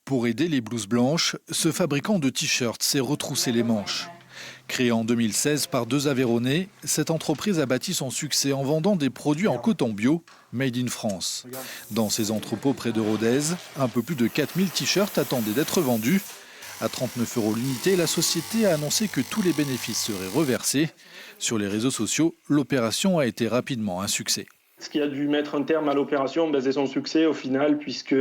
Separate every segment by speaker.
Speaker 1: Pour aider les blouses blanches, ce fabricant de t-shirts s'est retroussé les manches. Créée en 2016 par deux Aveyronnais, cette entreprise a bâti son succès en vendant des produits en coton bio, made in France. Dans ses entrepôts près de Rodez, un peu plus de 4000 t-shirts attendaient d'être vendus. À 39 € l'unité, la société a annoncé que tous les bénéfices seraient reversés. Sur les réseaux sociaux, l'opération a été rapidement un succès.
Speaker 2: Ce qui a dû mettre un terme à l'opération, c'est son succès au final, puisque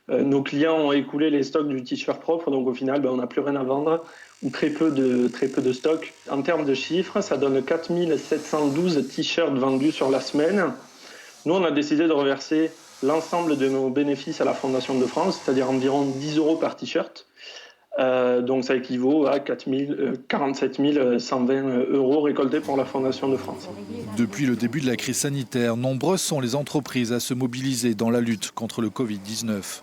Speaker 2: nos clients ont écoulé les stocks du t-shirt propre, donc au final on n'a plus rien à vendre, ou très peu de stocks. En termes de chiffres, ça donne 4712 t-shirts vendus sur la semaine. Nous, on a décidé de reverser l'ensemble de nos bénéfices à la Fondation de France, c'est-à-dire environ 10 € par t-shirt. Donc ça équivaut à 47 120 € récoltés pour la Fondation de France.
Speaker 1: Depuis le début de la crise sanitaire, nombreuses sont les entreprises à se mobiliser dans la lutte contre le Covid-19.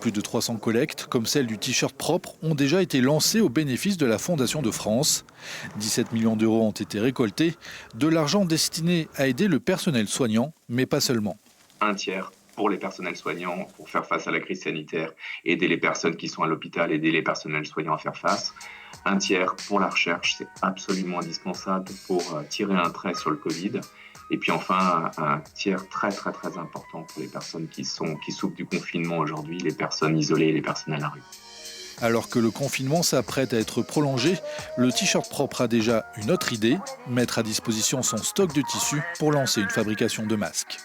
Speaker 1: Plus de 300 collectes, comme celle du t-shirt propre, ont déjà été lancées au bénéfice de la Fondation de France. 17 millions d'euros ont été récoltés, de l'argent destiné à aider le personnel soignant, mais pas seulement.
Speaker 3: Un tiers pour les personnels soignants, pour faire face à la crise sanitaire, aider les personnes qui sont à l'hôpital, aider les personnels soignants à faire face. Un tiers pour la recherche, c'est absolument indispensable pour tirer un trait sur le Covid. Et puis enfin, un tiers très important pour les personnes qui souffrent du confinement aujourd'hui, les personnes isolées et les personnes à la rue.
Speaker 1: Alors que le confinement s'apprête à être prolongé, le t-shirt propre a déjà une autre idée, mettre à disposition son stock de tissus pour lancer une fabrication de masques.